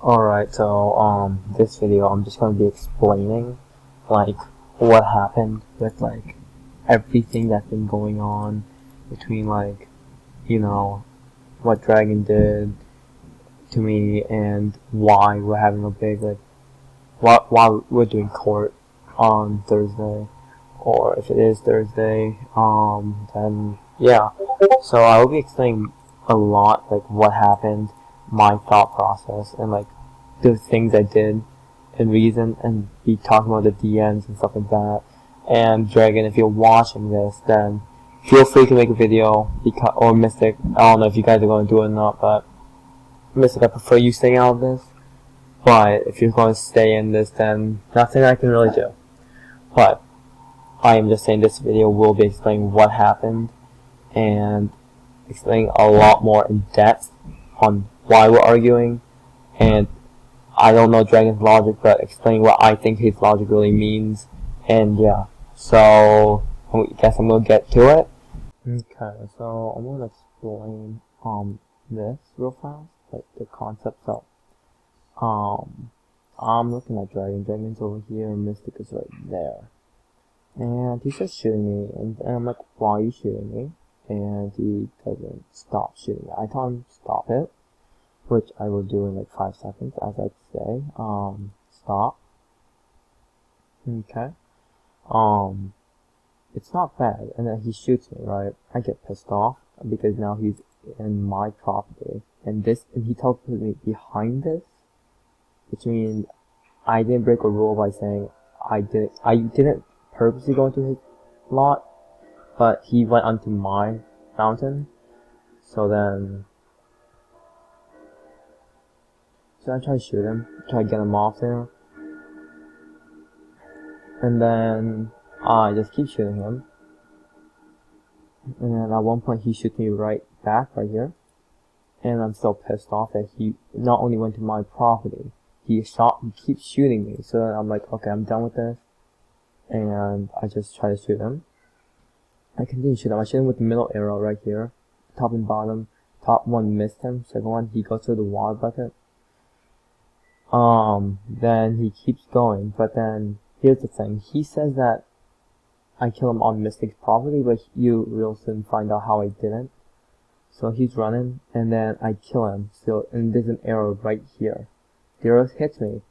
Alright, so this video I'm just gonna be explaining like what happened with like everything that's been going on between like, you know, what Dragon did to me and why we're having a big like why we're doing court on Thursday, or if it is Thursday, then yeah. So I will be explaining a lot like what happened, my thought process, and like the things I did and reason, and be talking about the DMs and stuff like that. And Dragon, if you're watching this, then feel free to make a video, or Mystic, I don't know if you guys are going to do it or not, but Mystic, I prefer you staying out of this. But if you're going to stay in this, then nothing I can really do. But I am just saying this video will be explaining what happened and explaining a lot more in depth on why we're arguing. And I don't know Dragon's logic, but explaining what I think his logic really means. And yeah, so I guess I'm gonna get to it. Okay, so I'm gonna explain this real fast, like the concept. So I'm looking at Dragon. Dragon's over here, and Mystic is right there. And he's just shooting me, and I'm like, why are you shooting me? And he doesn't stop shooting. I tell him stop it, which I will do in like 5 seconds, as I say. Stop. Okay. It's not bad, and then he shoots me, right? I get pissed off because now he's in my property, and he teleported me behind this, which means I didn't break a rule by saying I didn't purposely go into his lot, but he went onto my fountain. So I try to shoot him, try to get him off there, and then I just keep shooting him, and then at one point he shoots me right back, right here, and I'm still pissed off that he not only went to my property, he keeps shooting me. So then I'm like, okay, I'm done with this, and I just try to shoot him. I continue to shoot him. I shoot him with the middle arrow right here, top and bottom. Top one missed him. Second one, he goes through the water bucket. Then he keeps going, but then here's the thing. He says that I kill him on Mystic's property, but you real soon find out how I didn't. So he's running, and then I kill him. So, and there's an arrow right here. The arrow hits me,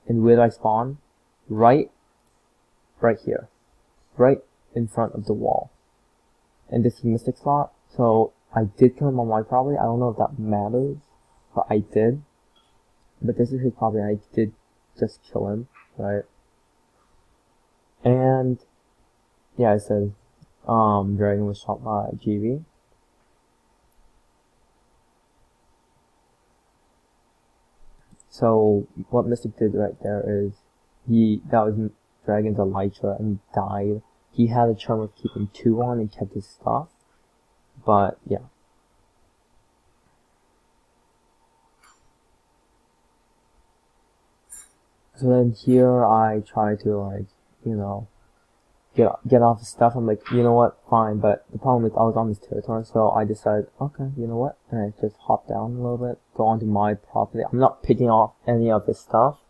and where do I spawn? Right here. Right in front of the wall. And this is Mystic slot, so I did kill him on my property. I don't know if that matters, but I did. But this is his property, I did just kill him, right? And yeah, I said Dragon was shot by GB. So what Mystic did right there is that was Dragon's Elytra, and he died. He had a charm of keeping 2 on and kept his stuff, but yeah. So then here I try to like, you know, get off the stuff. I'm like, you know what, fine, but the problem is I was on this territory, so I decided, okay, you know what, and I just hop down a little bit, go onto my property. I'm not picking off any of his stuff.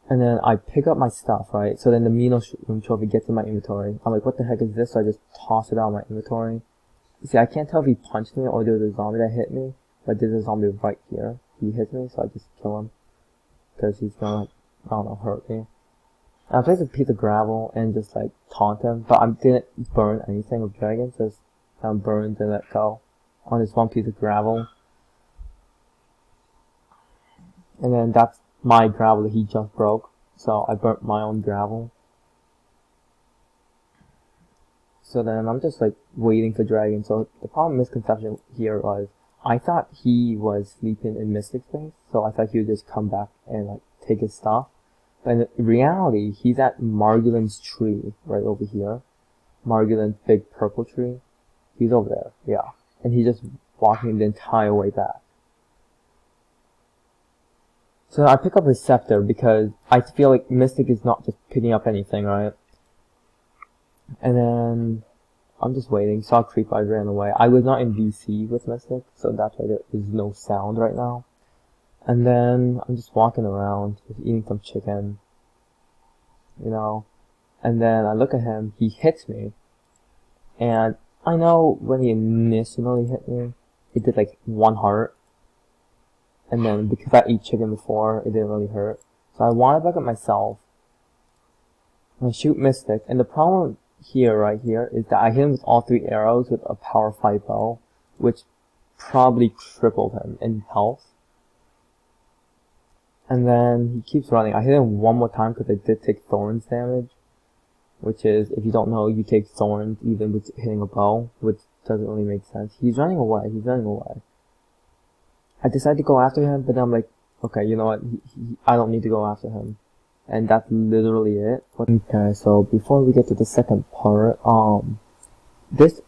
And then I pick up my stuff, right? So then the Mino Room Trophy gets in my inventory. I'm like, what the heck is this? So I just toss it out of my inventory. See, I can't tell if he punched me or there was a zombie that hit me, but there's a zombie right here. He hits me, so I just kill him, because he's gonna, I don't know, hurt me. And I placed a piece of gravel and just like taunt him, but I didn't burn anything with Dragon, just burned and let go on this one piece of gravel. And then that's my gravel that he just broke, so I burnt my own gravel. So then I'm just like waiting for Dragon. So the misconception here was, I thought he was sleeping in Mystic's base, so I thought he would just come back and like take his stuff. But in reality, he's at Margulin's tree right over here. Margulin's big purple tree. He's over there, yeah. And he's just walking the entire way back. So I pick up his scepter because I feel like Mystic is not just picking up anything, right? And then I'm just waiting. Saw a creep, I ran away. I was not in VC with Mystic, so that's why there is no sound right now. And then I'm just walking around, just eating some chicken, you know. And then I look at him, he hits me. And I know when he initially hit me, it did like 1 heart. And then because I ate chicken before, it didn't really hurt. So I want to back up myself. I shoot Mystic, and the problem here, right here, is that I hit him with all 3 arrows with a power 5 bow, which probably tripled him in health. And then he keeps running. I hit him 1 more time because I did take thorns damage, which is, if you don't know, you take thorns even with hitting a bow, which doesn't really make sense. He's running away. I decided to go after him, but then I'm like, okay, you know what? I don't need to go after him. And that's literally it. Okay, so before we get to the second part, the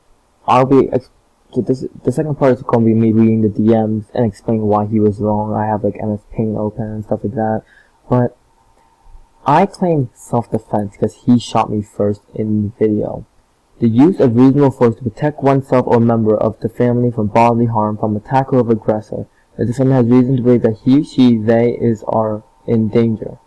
second part is going to be me reading the DMs and explaining why he was wrong. I have like MS Paint open and stuff like that. But I claim self-defense because he shot me first in the video. The use of reasonable force to protect oneself or member of the family from bodily harm from attacker or aggressor. The defendant has reason to believe that he, she, they are in danger.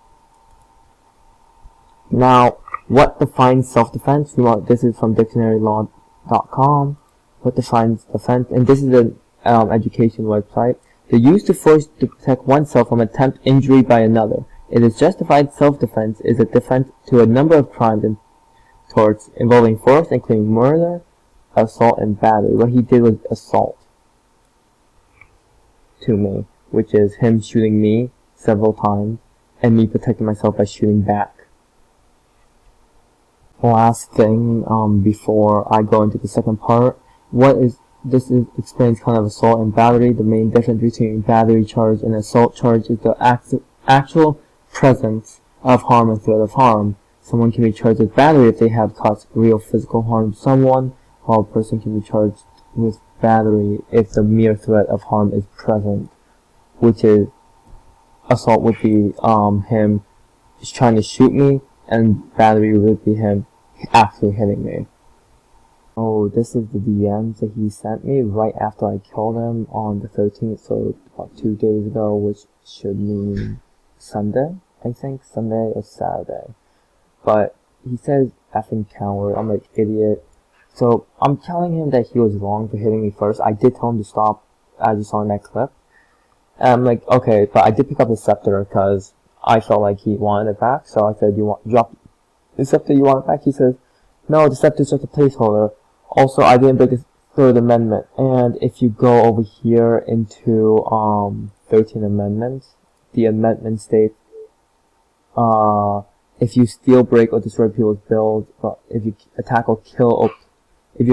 Now, what defines self-defense? This is from dictionarylaw.com. What defines defense? And this is an education website. The use of force to protect oneself from attempt injury by another. It is justified self-defense is a defense to a number of crimes and torts involving force, including murder, assault, and battery. What he did was assault to me, which is him shooting me several times and me protecting myself by shooting back. Last thing, before I go into the second part, this explains kind of assault and battery. The main difference between battery charge and assault charge is the actual presence of harm and threat of harm. Someone can be charged with battery if they have caused real physical harm to someone, while a person can be charged with battery if the mere threat of harm is present, which is, assault would be him trying to shoot me, and battery would be him actually hitting me. Oh, this is the DMs that he sent me right after I killed him on the 13th, so about 2 days ago, which should mean Sunday, I think, Sunday or Saturday. But he says effing coward. I'm like, idiot. So I'm telling him that he was wrong for hitting me first. I did tell him to stop, as you saw in that clip. And I'm like, okay, but I did pick up the scepter because I felt like he wanted it back. So I said, drop the scepter, you want it back? He says, no, the scepter is just a placeholder. Also, I didn't break the Third Amendment. And if you go over here into 13 Amendments, the amendment states, if you steal, break, or destroy people's builds, if you attack or kill, is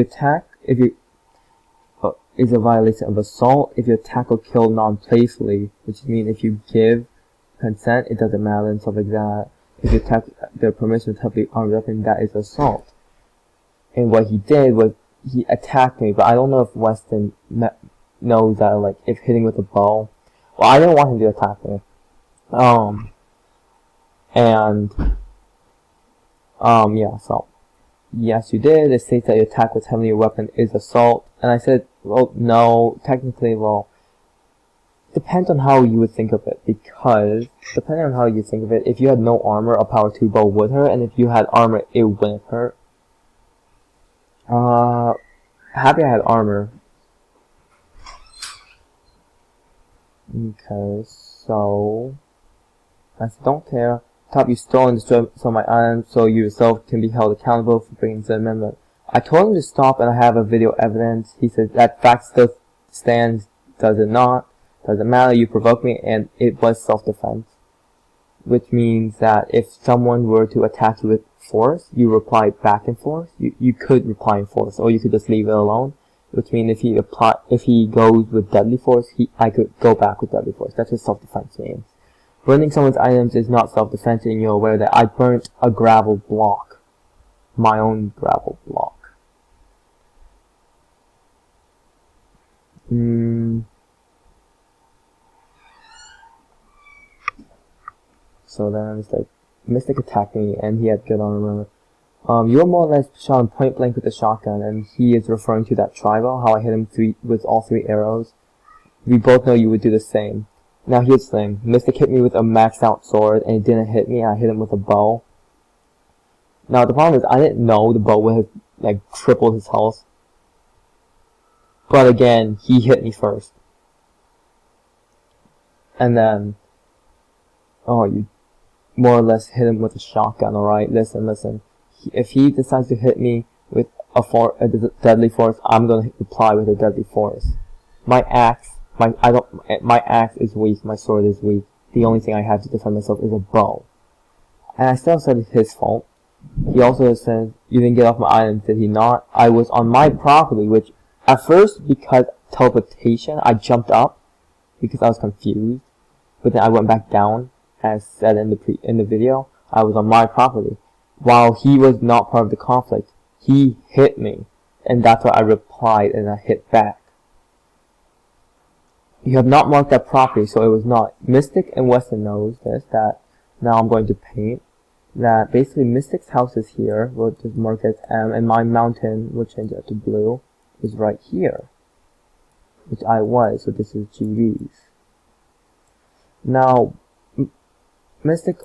a violation of assault. If you attack or kill non-playfully, which means if you give consent, it doesn't matter and stuff like that. If you attack their permission to have the armed weapon, that is assault. And what he did was he attacked me, but I don't know if Weston knows that, like, if hitting with a bow. Well, I didn't want him to attack me. Yeah, so, yes, you did. It states that your attack with heavy weapon is assault. And I said, well, no, technically, well, depends on how you would think of it. Because, depending on how you think of it, if you had no armor, a power 2 bow would hurt. And if you had armor, it wouldn't hurt. Happy I had armor. Okay, so, I said, don't care. Top, you stole and destroyed some of my items, so you yourself can be held accountable for breaking the amendment. I told him to stop, and I have a video evidence. He said that fact still stands. Does it not? Doesn't matter. You provoked me, and it was self-defense, which means that if someone were to attack you with force, you reply back in force. You could reply in force, or you could just leave it alone. Which means if he goes with deadly force, I could go back with deadly force. That's what self-defense means. Burning someone's items is not self-defense, and you're aware that I burnt a gravel block. My own gravel block. So then it's like, Mystic attacked me, and he had good armor. You were more or less shot him point blank with a shotgun, and he is referring to that tribal, how I hit him with all 3 arrows. We both know you would do the same. Now here's the thing. Mystic hit me with a maxed out sword, and it didn't hit me. I hit him with a bow. Now the problem is, I didn't know the bow would have, like, tripled his health. But again, he hit me first. And then, oh, you more or less hit him with a shotgun, alright? Listen. If he decides to hit me with a deadly force, I'm gonna reply with a deadly force. My axe is weak, my sword is weak. The only thing I have to defend myself is a bow. And I still said it's his fault. He also said, you didn't get off my island, did he not? I was on my property, which, at first, because teleportation, I jumped up, because I was confused. But then I went back down, as said in the video. I was on my property. While he was not part of the conflict, he hit me. And that's why I replied and I hit back. You have not marked that property, so it was not. Mystic and Weston knows this, that now I'm going to paint. That basically Mystic's house is here, we'll just mark it as M, and my mountain, we'll change that to blue, is right here. Which I was, so this is GB's. Now, Mystic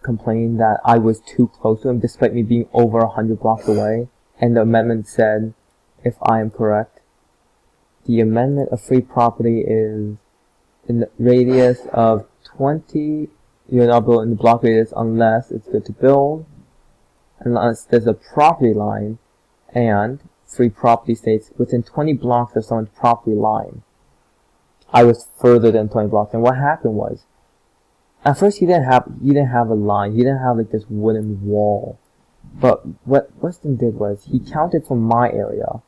complained that I was too close to him despite me being over 100 blocks away, and the amendment said, if I am correct, the amendment of free property is in the radius of 20, you're not building the block radius unless it's good to build, unless there's a property line, and free property states within 20 blocks of someone's property line. I was further than 20 blocks, and what happened was, at first he didn't have a line, he didn't have like this wooden wall. But what Weston did was, he counted from my area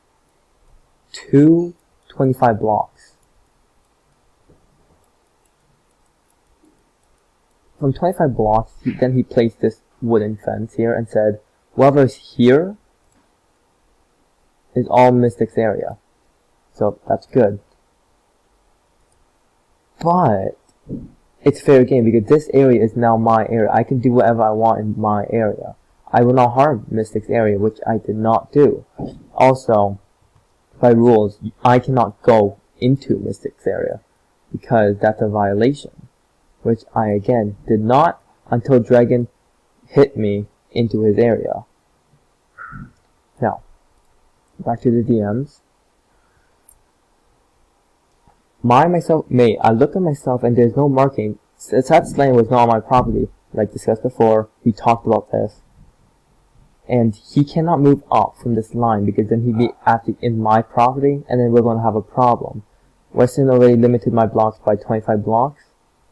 to 25 blocks. From 25 blocks, then he placed this wooden fence here and said, whoever's here is all Mystic's area. So that's good. But it's fair game because this area is now my area. I can do whatever I want in my area. I will not harm Mystic's area, which I did not do. Also, by rules, I cannot go into Mystic's area because that's a violation, which I again did not until Dragon hit me into his area. Now, back to the DMs. I look at myself and there's no marking. Sat's land was not on my property. Like discussed before, we talked about this. And he cannot move up from this line because then he'd be actually in my property and then we're going to have a problem. Weston already limited my blocks by 25 blocks,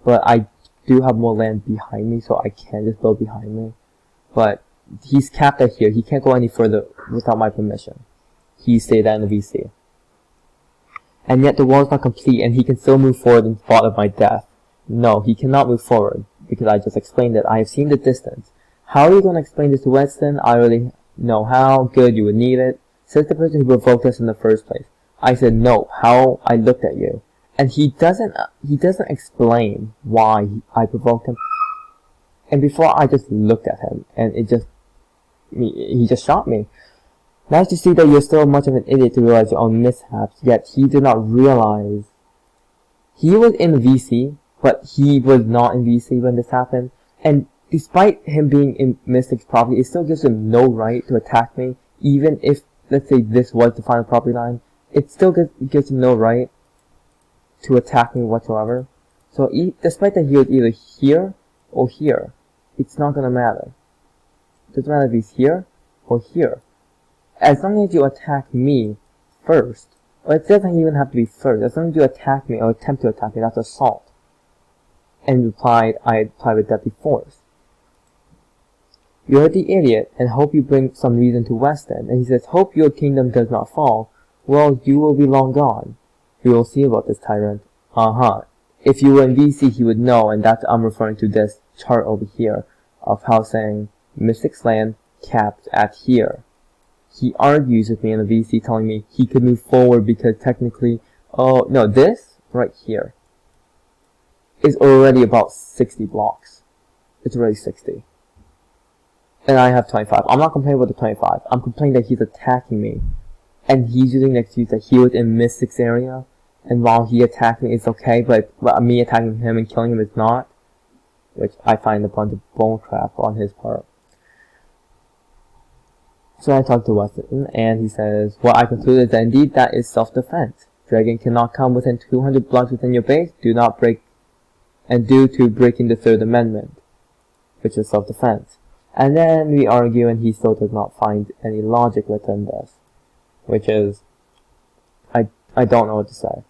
but I do have more land behind me, so I can just build behind me. But he's capped at here. He can't go any further without my permission. He stayed at in the VC. And yet the wall is not complete and he can still move forward in spot of my death. No, he cannot move forward because I just explained it. I have seen the distance. How are you going to explain this to Weston? I already know how. Good, you would need it. Says the person who provoked us in the first place. I said no. How? I looked at you. And he doesn't explain why I provoked him. And before I just looked at him and he just shot me. Nice to see that you're still much of an idiot to realize your own mishaps, yet he did not realize. He was in VC, but he was not in VC when this happened. And despite him being in Mystic's property, it still gives him no right to attack me, even if, let's say, this was the final property line. It still gives him no right to attack me whatsoever. So, despite that he was either here or here, it's not gonna matter. It doesn't matter if he's here or here. As long as you attack me first, or it doesn't even have to be first, as long as you attack me or attempt to attack me, that's assault. And I replied with deadly force. You're the idiot, and hope you bring some reason to Weston. And he says, hope your kingdom does not fall. Well, you will be long gone. We will see about this tyrant. If you were in VC, he would know, and that's I'm referring to this chart over here, of how saying, Mystic's land capped at here. He argues with me in the VC telling me he could move forward because technically, oh, no, this right here is already about 60 blocks. It's already 60. and I have 25. I'm not complaining about the 25. I'm complaining that he's attacking me. And he's using the excuse that he was in Mystic's area, and while he attacked me, it's okay, but me attacking him and killing him is not. Which I find a bunch of bullcrap on his part. So I talked to Weston, and he says, "What I concluded is that indeed that is self-defense. Dragon cannot come within 200 blocks within your base, due to breaking the Third Amendment, which is self-defense." And then we argue, and he still does not find any logic within this, which is, I don't know what to say.